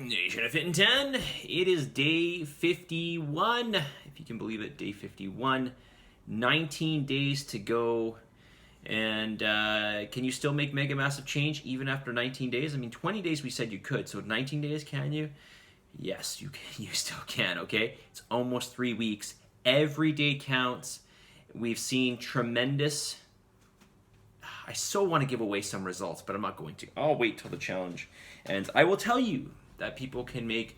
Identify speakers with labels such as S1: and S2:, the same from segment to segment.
S1: Nation of Fit in 10. It is day 51. If you can believe it, day 51. 19 days to go. And can you still make mega massive change even after 19 days? I mean, 20 days we said you could. So 19 days, can you? Yes, you can. You still can, okay? It's almost 3 weeks. Every day counts. We've seen tremendous... I so want to give away some results, but I'm not going to. I'll wait till the challenge. And I will tell you that people can make...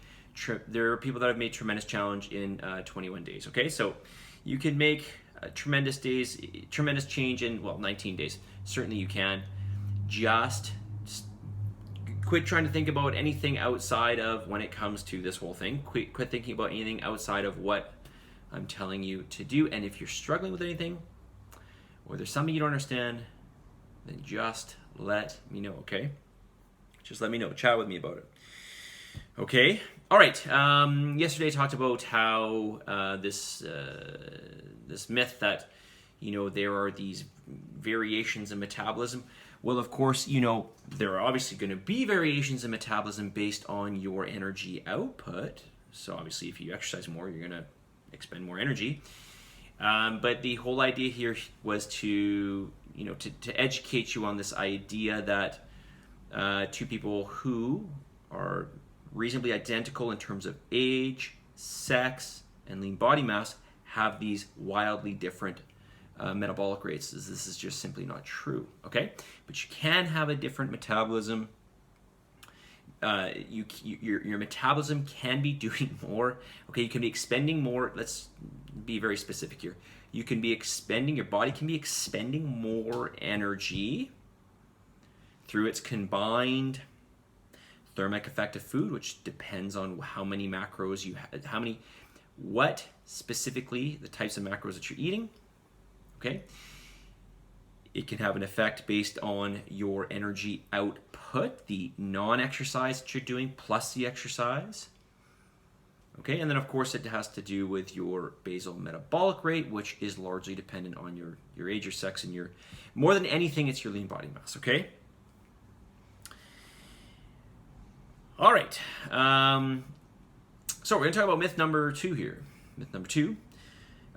S1: there are people that have made tremendous challenge in 21 days, okay? So you can make tremendous change in, 19 days. Certainly you can. Just quit trying to think about anything outside of when it comes to this whole thing. Quit thinking about anything outside of what I'm telling you to do. And if you're struggling with anything, or there's something you don't understand, then just let me know, okay? Just let me know. Chat with me about it. Okay? All right. Yesterday I talked about how this myth that, there are these variations in metabolism. Well, of course, there are obviously going to be variations in metabolism based on your energy output. So obviously, if you exercise more, you're going to expend more energy. But the whole idea here was to educate you on this idea that two people who are reasonably identical in terms of age, sex, and lean body mass have these wildly different metabolic rates. This is just simply not true, okay? But you can have a different metabolism. Your metabolism can be doing more. Okay, you can be expending more. Let's be very specific here. Your body can be expending more energy through its combined thermic effect of food, which depends on how many macros you have, what specifically the types of macros that you're eating. Okay, it can have an effect based on your energy output, the non-exercise that you're doing plus the exercise. Okay, and then of course it has to do with your basal metabolic rate, which is largely dependent on your age, your sex, and more than anything, it's your lean body mass, okay? All right, so we're gonna talk about myth number 2 here. Myth number 2,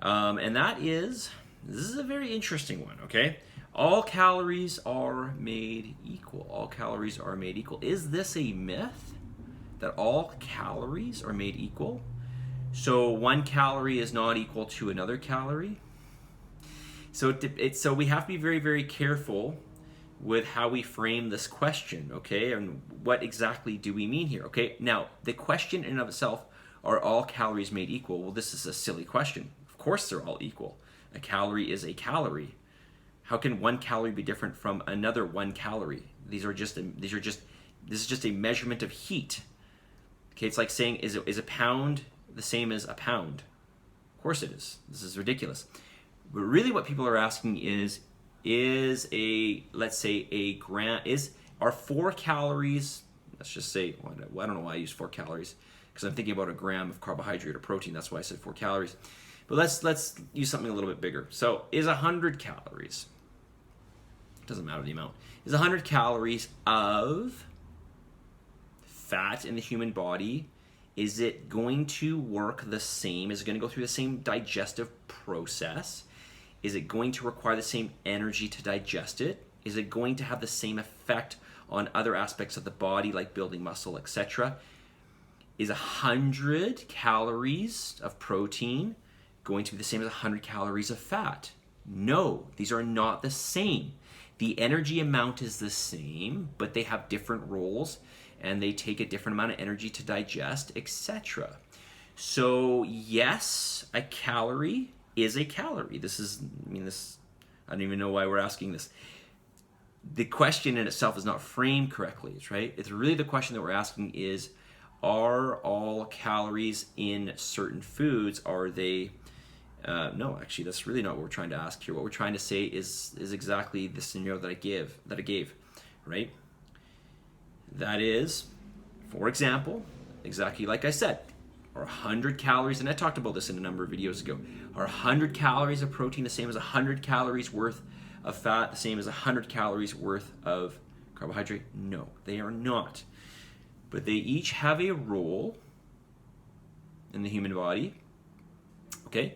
S1: and this is a very interesting one, okay? All calories are made equal. All calories are made equal. Is this a myth that all calories are made equal? So 1 calorie is not equal to another calorie? So we have to be very, very careful with how we frame this question, okay? And what exactly do we mean here, okay? Now, the question in and of itself, are all calories made equal? Well, this is a silly question. Of course they're all equal. A calorie is a calorie. How can 1 calorie be different from another 1 calorie? This is just a measurement of heat. Okay, it's like saying, is a pound the same as a pound? Of course it is. This is ridiculous. But really what people are asking is let's say are 4 calories, let's just say, I don't know why I use 4 calories, because I'm thinking about a gram of carbohydrate or protein, that's why I said 4 calories. But let's use something a little bit bigger. So is 100 calories, doesn't matter the amount, is 100 calories of fat in the human body, is it going to work the same? Is it going to go through the same digestive process? Is it going to require the same energy to digest it? Is it going to have the same effect on other aspects of the body, like building muscle, etc.? Is 100 calories of protein going to be the same as 100 calories of fat? No, these are not the same. The energy amount is the same, but they have different roles and they take a different amount of energy to digest, etc. So yes, a calorie is a calorie. I don't even know why we're asking this. The question in itself is not framed correctly, right? It's really the question that we're asking is, are all calories in certain foods, are they... no, actually, that's really not what we're trying to ask here. What we're trying to say is exactly the scenario that I gave, right? That is, for example, exactly like I said, are 100 calories, and I talked about this in a number of videos ago, are 100 calories of protein the same as 100 calories worth of fat, the same as 100 calories worth of carbohydrate? No, they are not. but they each have a role in the human body. Okay,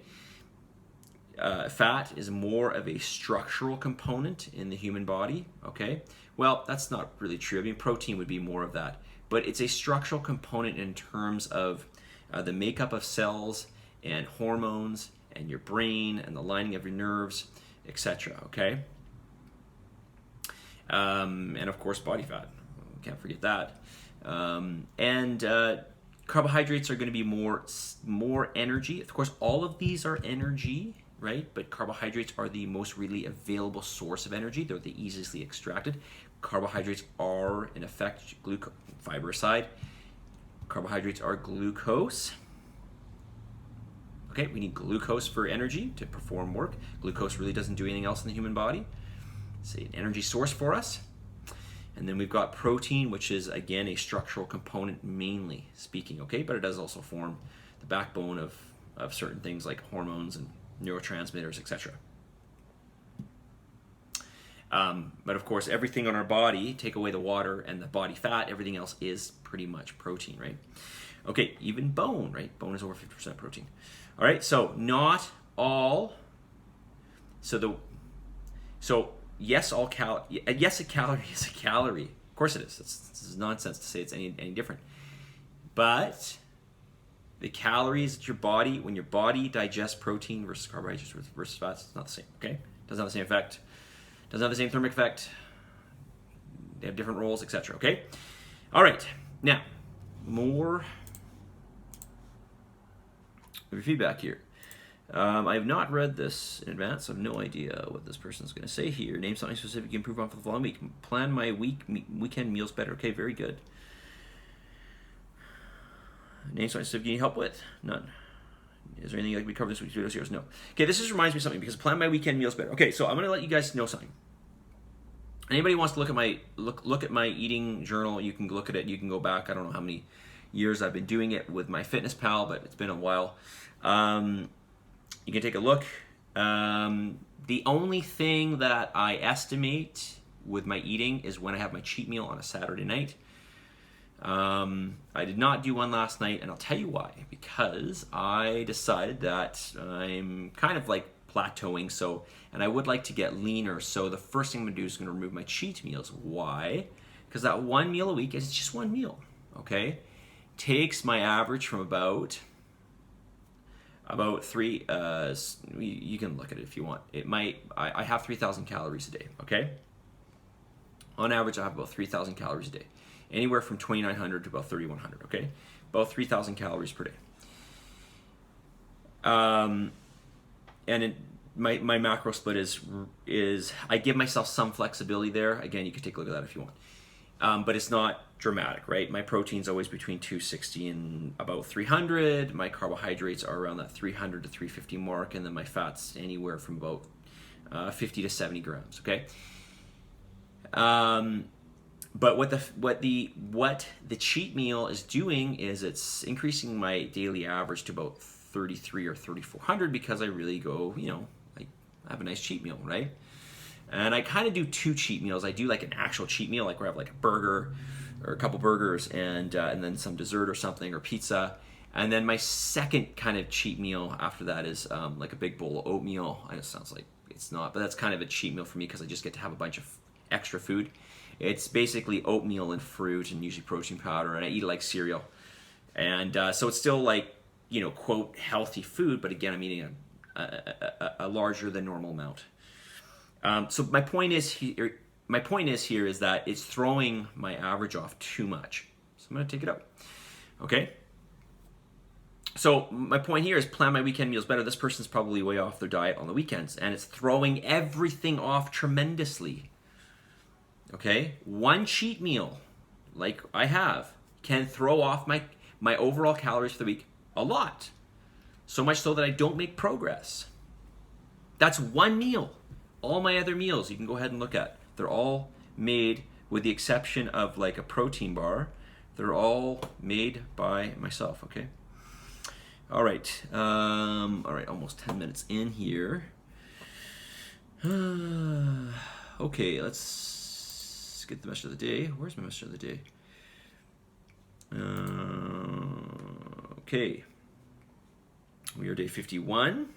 S1: fat is more of a structural component in the human body. Okay, well, that's not really true. I mean, protein would be more of that, but it's a structural component in terms of the makeup of cells and hormones and your brain and the lining of your nerves, etc. Okay, and of course, body fat. Can't forget that. Carbohydrates are going to be more energy. Of course, all of these are energy, right? But carbohydrates are the most really available source of energy. They're the easiest extracted. Carbohydrates are, in effect, fiber aside, carbohydrates are glucose. Okay, we need glucose for energy to perform work. Glucose really doesn't do anything else in the human body. It's an energy source for us. And then we've got protein, which is, again, a structural component, mainly speaking, okay? But it does also form the backbone of certain things like hormones and neurotransmitters, etc. But of course, everything on our body, take away the water and the body fat, everything else is pretty much protein, right? Okay, even bone, right? Bone is over 50% protein. All right, so not all. Yes, a calorie is a calorie. Of course it is. This is nonsense to say it's any different. But the calories that your body, when your body digests protein versus carbohydrates versus fats, it's not the same, okay? Doesn't have the same effect. Doesn't have the same thermic effect. They have different roles, etc., okay? All right, now, more of your feedback here. I have not read this in advance. I have no idea what this person's going to say here. Name something specific you improve on for the following week. Plan my weekend meals better. Okay, very good. Name something specific you need help with? None. Is there anything like we covered this week's video series? No. Okay, this just reminds me of something because plan my weekend meals better. Okay, so I'm going to let you guys know something. Anybody wants to look at my look at my eating journal, you can look at it. You can go back. I don't know how many years I've been doing it with MyFitnessPal, but it's been a while. You can take a look. The only thing that I estimate with my eating is when I have my cheat meal on a Saturday night. I did not do one last night, and I'll tell you why. Because I decided that I'm kind of like plateauing, and I would like to get leaner. So the first thing I'm going to do is going to remove my cheat meals. Why? Because that one meal a week is just one meal, okay? Takes my average from about 3, you can look at it if you want. I have 3,000 calories a day, okay? On average, I have about 3,000 calories a day. Anywhere from 2,900 to about 3,100, okay? About 3,000 calories per day. My macro split is I give myself some flexibility there. Again, you can take a look at that if you want. But it's not dramatic, right? My protein's always between 260 and about 300. My carbohydrates are around that 300 to 350 mark, and then my fats anywhere from about 50 to 70 grams, okay? But what the cheat meal is doing is it's increasing my daily average to about 3,300 or 3,400 because I really go, I have a nice cheat meal, right? And I kind of do 2 cheat meals. I do like an actual cheat meal, like where I have like a burger or a couple burgers and then some dessert or something or pizza. And then my second kind of cheat meal after that is like a big bowl of oatmeal. I know it sounds like it's not, but that's kind of a cheat meal for me because I just get to have a bunch of extra food. It's basically oatmeal and fruit and usually protein powder, and I eat it like cereal. And so it's still like, quote, healthy food, but again, I'm eating a larger than normal amount. So my point is here is that it's throwing my average off too much. So I'm going to take it up. Okay? So my point here is plan my weekend meals better. This person's probably way off their diet on the weekends, and it's throwing everything off tremendously. Okay? One cheat meal, like I have, can throw off my overall calories for the week a lot. So much so that I don't make progress. That's one meal. All my other meals you can go ahead and look at. They're all made, with the exception of like a protein bar, they're all made by myself, okay? All right, almost 10 minutes in here. Okay, let's get the message of the day. Where's my message of the day? Okay. We are day 51.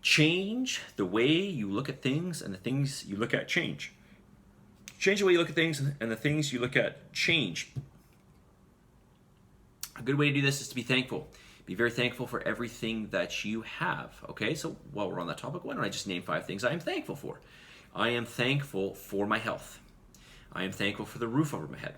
S1: Change the way you look at things, and the things you look at change. Change the way you look at things, and the things you look at change. A good way to do this is to be thankful. Be very thankful for everything that you have. Okay, so while we're on that topic, why don't I just name 5 things I am thankful for? I am thankful for my health. I am thankful for the roof over my head.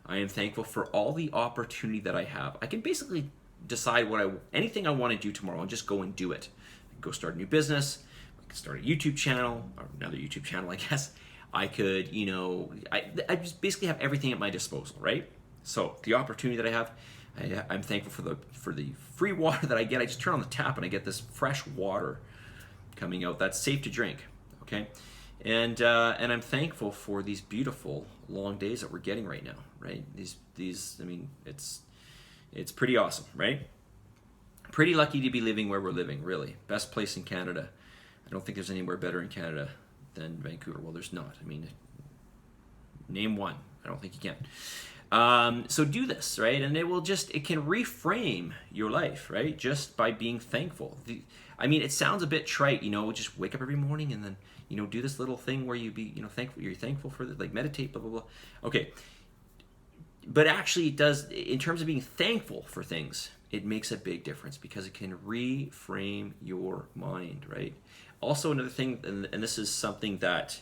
S1: I am thankful for all the opportunity that I have. I can basically decide anything I want to do tomorrow and just go and do it. I can go start a new business. I can start a YouTube channel, or another YouTube channel, I guess. I could, I just basically have everything at my disposal, right? So the opportunity that I have, I'm thankful for the free water that I get. I just turn on the tap and I get this fresh water coming out that's safe to drink. Okay, and I'm thankful for these beautiful long days that we're getting right now. Right, these. I mean, it's pretty awesome, right? Pretty lucky to be living where we're living. Really, best place in Canada. I don't think there's anywhere better in Canada than Vancouver. Well, there's not. I mean, name one. I don't think you can. So do this, right? And it can reframe your life, right? Just by being thankful. I mean, it sounds a bit trite, just wake up every morning and then, do this little thing where you be, thankful. You're thankful for like meditate, blah, blah, blah. Okay. But actually it does, in terms of being thankful for things, it makes a big difference because it can reframe your mind, right? Also, another thing, and this is something that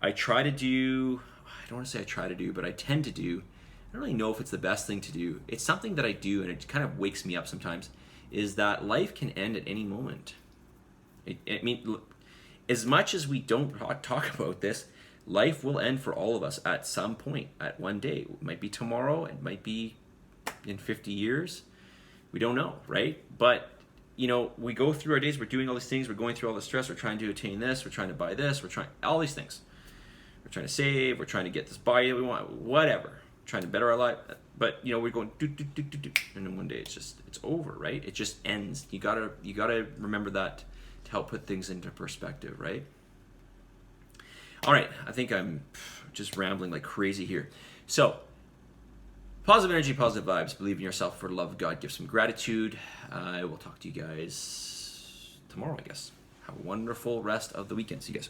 S1: I try to do, I don't want to say I try to do, but I tend to do. I don't really know if it's the best thing to do. It's something that I do, and it kind of wakes me up sometimes, is that life can end at any moment. I mean, look, as much as we don't talk about this, life will end for all of us at some point, at one day. It might be tomorrow, it might be in 50 years. We don't know, right? But, we go through our days, we're doing all these things, we're going through all the stress, we're trying to attain this, we're trying to buy this, we're trying all these things. We're trying to save, we're trying to get this body that we want, whatever. Trying to better our life, but we're going do, and then one day it's over, right? It just ends. You gotta remember that to help put things into perspective, right? All right, I think I'm just rambling like crazy here. So, positive energy, positive vibes. Believe in yourself. For the love of God, give some gratitude. I will talk to you guys tomorrow, I guess. Have a wonderful rest of the weekend. See you guys.